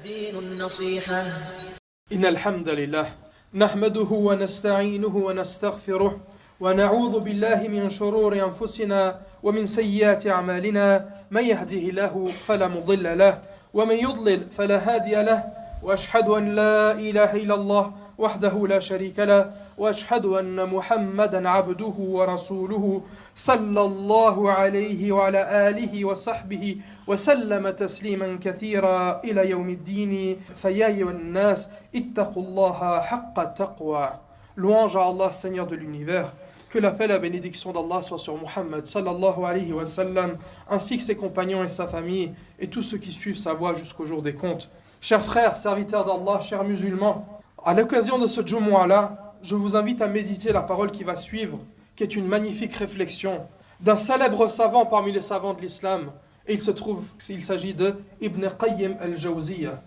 الدين النصيحة. إن الحمد لله نحمده ونستعينه ونستغفره ونعوذ بالله من شرور أنفسنا ومن سيئات أعمالنا من يهده الله فلا مضل له ومن يضلل فلا هادي له وأشهد أن لا إله إلا الله وحده لا شريك له وأشهد أن محمدا عبده ورسوله صلى الله عليه وعلى آله وصحبه وسلم تسليما كثيرا إلى يوم الدين فيا أيها الناس اتقوا الله حق التقوى. Louange à Allah, Seigneur de l'univers. Que la paix et la bénédiction d'Allah soit sur Muhammad sallallahu alayhi wa sallam, ainsi que ses compagnons et sa famille, et tous ceux qui suivent sa voie jusqu'au jour des comptes. Chers frères, serviteurs d'Allah, chers musulmans, à l'occasion de ce Jumu'ah-là, je vous invite à méditer la parole qui va suivre, qui est une magnifique réflexion d'un célèbre savant parmi les savants de l'islam. Et il s'agit de Ibn Qayyim al-Jawziyya.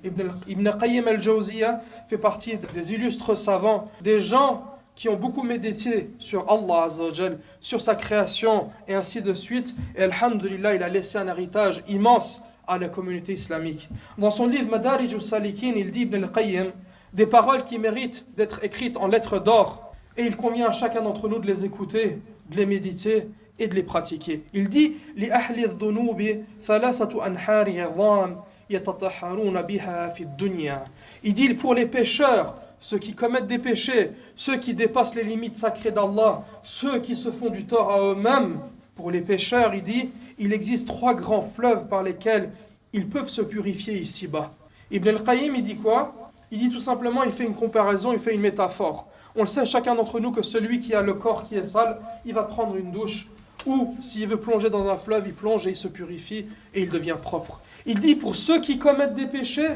Ibn Qayyim al-Jawziyya fait partie des illustres savants, des gens qui ont beaucoup médité sur Allah Azza wa Jal, sur sa création et ainsi de suite. Et alhamdulillah, il a laissé un héritage immense à la communauté islamique. Dans son livre Madarij al-Salikin, il dit Ibn al-Qayyim des paroles qui méritent d'être écrites en lettres d'or. Et il convient à chacun d'entre nous de les écouter, de les méditer et de les pratiquer. Il dit Li ahli dhunubi thalathatu anhari 'idham yatatahharuna biha fi ad-dunya. Il dit pour les pécheurs, ceux qui commettent des péchés, ceux qui dépassent les limites sacrées d'Allah, ceux qui se font du tort à eux-mêmes, pour les pécheurs, il dit, il existe 3 grands fleuves par lesquels ils peuvent se purifier ici-bas. Ibn al-Qayyim, il dit quoi? Il dit tout simplement, il fait une comparaison, il fait une métaphore. On le sait, chacun d'entre nous, que celui qui a le corps qui est sale, il va prendre une douche, ou s'il veut plonger dans un fleuve, il plonge et il se purifie et il devient propre. Il dit, pour ceux qui commettent des péchés,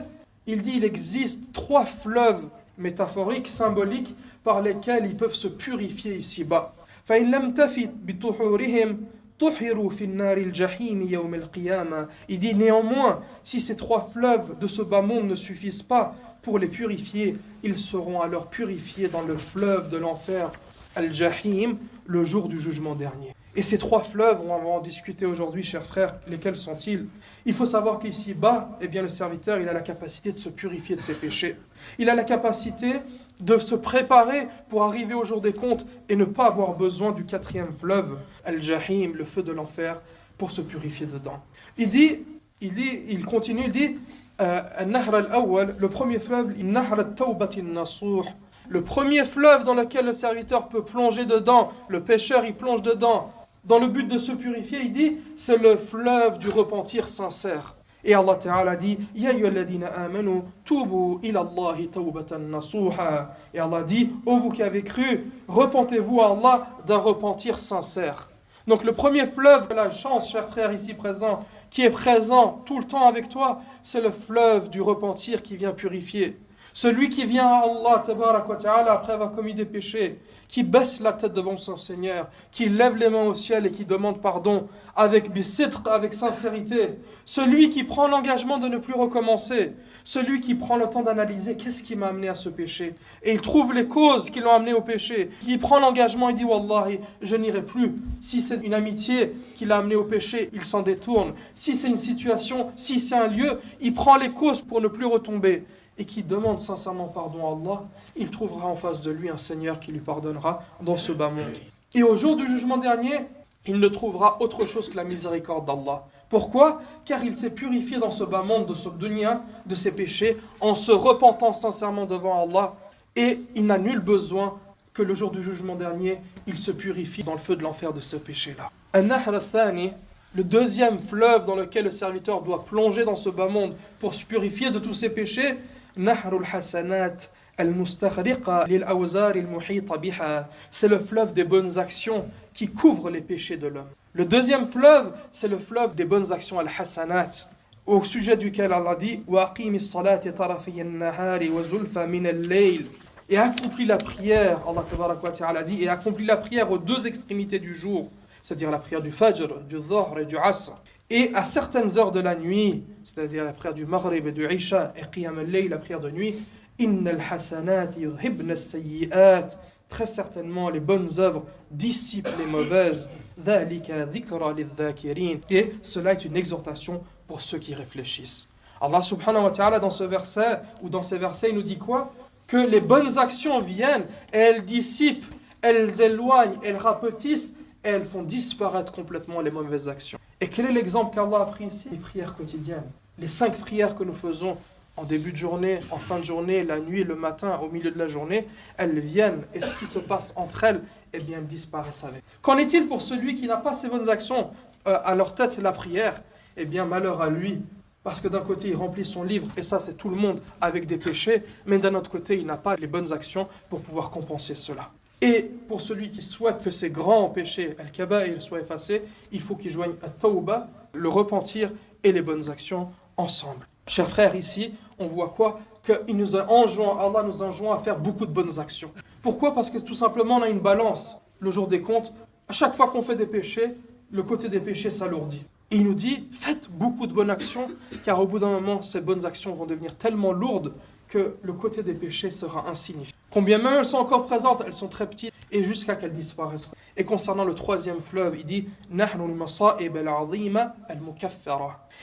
il dit, il existe 3 fleuves métaphoriques, symboliques, par lesquels ils peuvent se purifier ici-bas. Il dit néanmoins, si ces 3 fleuves de ce bas monde ne suffisent pas pour les purifier, ils seront alors purifiés dans le fleuve de l'enfer, Al-Jahim, le jour du jugement dernier. Et ces 3 fleuves, on va en discuter aujourd'hui, chers frères, lesquels sont-ils? Il faut savoir qu'ici-bas, eh bien, le serviteur, il a la capacité de se purifier de ses péchés. Il a la capacité de se préparer pour arriver au jour des comptes et ne pas avoir besoin du 4e fleuve, Al-Jahim, le feu de l'enfer, pour se purifier dedans. Il continue, il dit, An-Nahr al-Awwal, le premier fleuve, Nahr al-Tawbati an-Nasuh, le premier fleuve dans lequel le serviteur peut plonger dedans, le pécheur il plonge dedans, dans le but de se purifier, il dit, c'est le fleuve du repentir sincère. Et Allah Ta'ala dit, Ya ayyuhalladhina amanu, tubu ila Allahi tawbatan nasuha. Et Allah dit, ô vous qui avez cru, repentez-vous à Allah d'un repentir sincère. Donc le premier fleuve de la chance, chers frères ici présents, qui est présent tout le temps avec toi, c'est le fleuve du repentir qui vient purifier. Celui qui vient à Allah tabarak wa ta'ala après avoir commis des péchés, qui baisse la tête devant son Seigneur, qui lève les mains au ciel et qui demande pardon avec bisitr, avec sincérité. Celui qui prend l'engagement de ne plus recommencer. Celui qui prend le temps d'analyser qu'est-ce qui m'a amené à ce péché. Et il trouve les causes qui l'ont amené au péché. Qui prend l'engagement et dit Wallahi, je n'irai plus. Si c'est une amitié qui l'a amené au péché, il s'en détourne. Si c'est une situation, si c'est un lieu, il prend les causes pour ne plus retomber. Et qui demande sincèrement pardon à Allah, il trouvera en face de lui un Seigneur qui lui pardonnera dans ce bas monde. Et au jour du jugement dernier, il ne trouvera autre chose que la miséricorde d'Allah. Pourquoi? Car il s'est purifié dans ce bas monde, de ce dunya, de ses péchés, en se repentant sincèrement devant Allah. Et il n'a nul besoin que le jour du jugement dernier, il se purifie dans le feu de l'enfer de ce péché-là. An-Nahr al-Thani, le deuxième fleuve dans lequel le serviteur doit plonger dans ce bas monde pour se purifier de tous ses péchés, Nahrul Hasanat al-Mustaghriqa lil-Awzar al-Muhita biha. C'est le fleuve des bonnes actions qui couvre les péchés de l'homme. Le deuxième fleuve, c'est le fleuve des bonnes actions al-Hasanat, au sujet duquel Allah dit Wa aqimis salati tarafiy an-nahari wa zulfa min al-layl. Et accomplis la prière, Allah tabarak wa ta'ala dit, et accomplis la prière aux 2 extrémités du jour, c'est-à-dire la prière du Fajr, du Dhuhr et du Asr. Et à certaines heures de la nuit, c'est-à-dire la prière du Maghrib et du Isha et Qiyam al-Layl, la prière de nuit, Innal hasanat yudhibna as-sayyi'at. Très certainement, les bonnes œuvres dissipent les mauvaises. Dhalika dhikra lidh-dhakirin. Et cela est une exhortation pour ceux qui réfléchissent. Allah subhanahu wa ta'ala dans ce verset, ou dans ces versets, il nous dit quoi? Que les bonnes actions viennent et elles dissipent, elles éloignent, elles rapetissent et elles font disparaître complètement les mauvaises actions. Et quel est l'exemple qu'Allah a pris ici? Les prières quotidiennes. Les 5 prières que nous faisons en début de journée, en fin de journée, la nuit, le matin, au milieu de la journée, elles viennent et ce qui se passe entre elles, eh bien, elles disparaissent avec. Qu'en est-il pour celui qui n'a pas ces bonnes actions à leur tête, la prière? Eh bien, malheur à lui. Parce que d'un côté, il remplit son livre, et ça, c'est tout le monde, avec des péchés, mais d'un autre côté, il n'a pas les bonnes actions pour pouvoir compenser cela. Et pour celui qui souhaite que ces grands péchés, al-kaba'ir, soient effacés, il faut qu'il joigne at-tawba, le repentir et les bonnes actions ensemble. Chers frères, ici, on voit quoi? Allah nous enjoint à faire beaucoup de bonnes actions. Pourquoi? Parce que tout simplement, on a une balance. Le jour des comptes, à chaque fois qu'on fait des péchés, le côté des péchés s'alourdit. Et il nous dit, faites beaucoup de bonnes actions, car au bout d'un moment, ces bonnes actions vont devenir tellement lourdes que le côté des péchés sera insignifiant. Combien même elles sont encore présentes, elles sont très petites, et jusqu'à qu'elles disparaissent. Et concernant le 3e fleuve, il dit,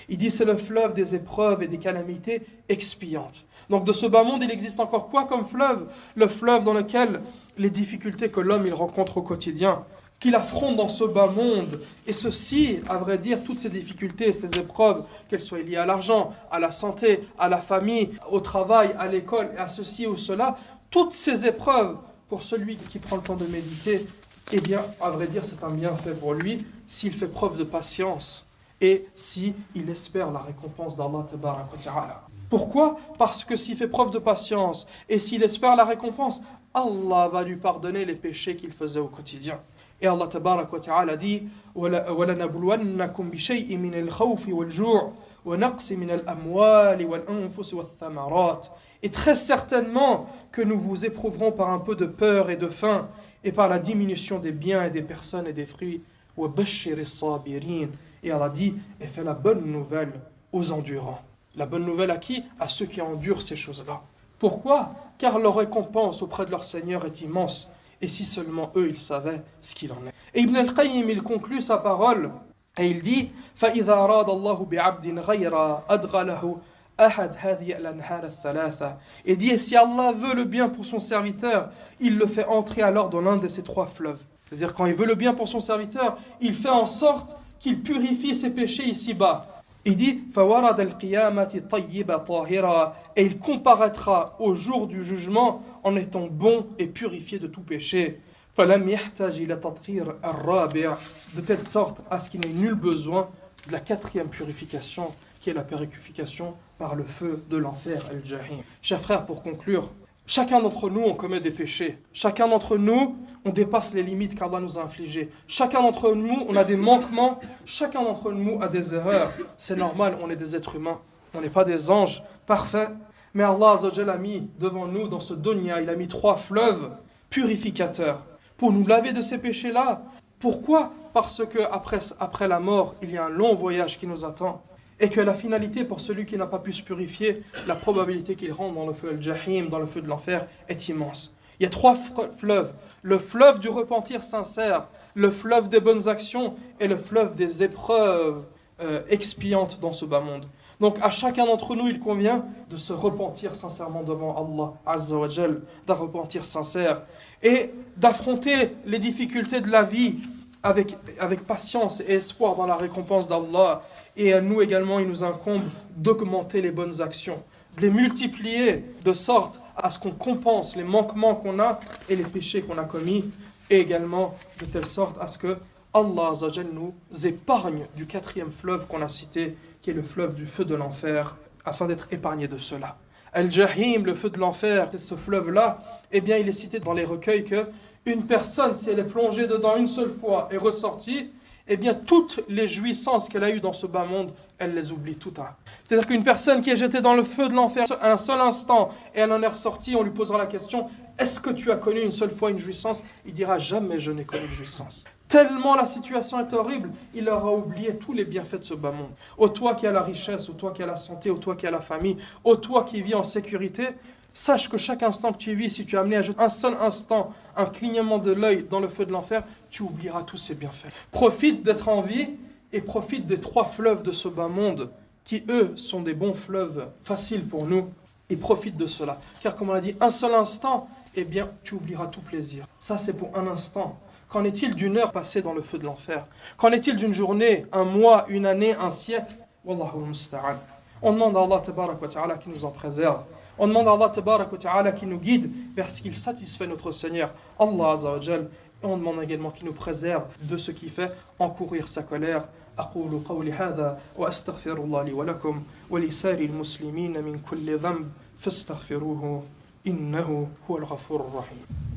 il dit, c'est le fleuve des épreuves et des calamités expiantes. Donc de ce bas monde, il existe encore quoi comme fleuve? Le fleuve dans lequel les difficultés que l'homme il rencontre au quotidien, qu'il affronte dans ce bas monde. Et ceci, à vrai dire, toutes ces difficultés, ces épreuves, qu'elles soient liées à l'argent, à la santé, à la famille, au travail, à l'école, à ceci ou cela, toutes ces épreuves, pour celui qui prend le temps de méditer, eh bien, à vrai dire, c'est un bienfait pour lui, s'il fait preuve de patience et s'il espère la récompense d'Allah Tabaraka wa Ta'ala. Pourquoi? Parce que s'il fait preuve de patience et s'il espère la récompense, Allah va lui pardonner les péchés qu'il faisait au quotidien. Et Allah Tabaraka wa Ta'ala dit وَلَنَبْلُوَنَّكُمْ بِشَيْءٍ مِنَ الْخَوْفِ وَالْجُوعِ وَنَقْصٍ مِنَ الْأَمْوَالِ وَالْأَنفُسِ وَالثَّمَرَاتِ. Et très certainement que nous vous éprouverons par un peu de peur et de faim et par la diminution des biens et des personnes et des fruits. وَبَشِّرِ الصَّابِرِينَ. Et Allah dit, et fait la bonne nouvelle aux endurants. La bonne nouvelle à qui? À ceux qui endurent ces choses-là. Pourquoi? Car leur récompense auprès de leur Seigneur est immense. Et si seulement eux, ils savaient ce qu'il en est. Et Ibn al-Qayyim, il conclut sa parole et il dit فَإِذَا أَرَادَ اللَّهُ بِعَبْدٍ غَيْرًا أَدْغَلَهُ أَحَدْ هَذِهِ الْأَنْهَارَ الثَّلَاثَةِ. Et dit, et si Allah veut le bien pour son serviteur, il le fait entrer alors dans l'un de ces 3 fleuves. C'est-à-dire quand il veut le bien pour son serviteur, il fait en sorte qu'il purifie ses péchés ici-bas. Il dit فَوَرَدَ الْقِيَامَةِ طَيِّبَ طَاهِرًا. Et il comparaîtra au jour du jugement en étant bon et purifié de tout péché. فَلَمْ يَحْتَجِ إِلَى تَطْهِيرٍ الرَّابِعِ. De telle sorte à ce qu'il n'ait nul besoin de la 4e purification, qui est la purification par le feu de l'enfer, al-Jahim. Chers frères, pour conclure, chacun d'entre nous, on commet des péchés. Chacun d'entre nous, on dépasse les limites qu'Allah nous a infligées. Chacun d'entre nous, on a des manquements. Chacun d'entre nous a des erreurs. C'est normal, on est des êtres humains. On n'est pas des anges parfaits. Mais Allah Azza wa Jalla a mis devant nous, dans ce dunya, il a mis 3 fleuves purificateurs pour nous laver de ces péchés-là. Pourquoi? Parce que après la mort, il y a un long voyage qui nous attend. Et que la finalité pour celui qui n'a pas pu se purifier, la probabilité qu'il rentre dans le feu al-Jahim, dans le feu de l'enfer, est immense. Il y a 3 fleuves. Le fleuve du repentir sincère, le fleuve des bonnes actions et le fleuve des épreuves expiantes dans ce bas monde. Donc à chacun d'entre nous, il convient de se repentir sincèrement devant Allah Azza wa Jal, d'un repentir sincère et d'affronter les difficultés de la vie avec patience et espoir dans la récompense d'Allah. Et à nous également, il nous incombe d'augmenter les bonnes actions, de les multiplier de sorte à ce qu'on compense les manquements qu'on a et les péchés qu'on a commis, et également de telle sorte à ce que Allah Azza wa Jal nous épargne du 4e fleuve qu'on a cité, qui est le fleuve du feu de l'enfer, afin d'être épargné de cela. Al-Jahim, le feu de l'enfer, ce fleuve-là, eh bien il est cité dans les recueils que une personne, si elle est plongée dedans une seule fois et ressortie, eh bien toutes les jouissances qu'elle a eues dans ce bas monde, elle les oublie tout à. C'est-à-dire qu'une personne qui est jetée dans le feu de l'enfer un seul instant et elle en est ressortie, on lui posera la question, est-ce que tu as connu une seule fois une jouissance? Il dira, jamais je n'ai connu de jouissance. Tellement la situation est horrible, il aura oublié tous les bienfaits de ce bas monde. Ô toi qui as la richesse, ô toi qui as la santé, ô toi qui as la famille, ô toi qui vis en sécurité, sache que chaque instant que tu vis, si tu es amené à jeter un seul instant, un clignement de l'œil dans le feu de l'enfer, tu oublieras tous ces bienfaits. Profite d'être en vie et profite des 3 fleuves de ce bas monde qui eux sont des bons fleuves faciles pour nous, et profite de cela. Car comme on a dit, un seul instant, eh bien, tu oublieras tout plaisir. Ça, c'est pour un instant. Qu'en est-il d'une heure passée dans le feu de l'enfer? Qu'en est-il d'une journée, un mois, une année, un siècle? Wallahu musta'an. On demande à Allah tabarak wa ta'ala qui nous en préserve. On demande à Allah tabarak wa ta'ala qui nous guide vers ce qu'il satisfait notre Seigneur, Allah azza wa jal. Et on demande également qu'il nous préserve de ce qui fait encourir sa colère. أقول قولي هذا وأستغفر الله لي ولكم ولسائر المسلمين من كل ذنب فاستغفروه إنه هو الغفور الرحيم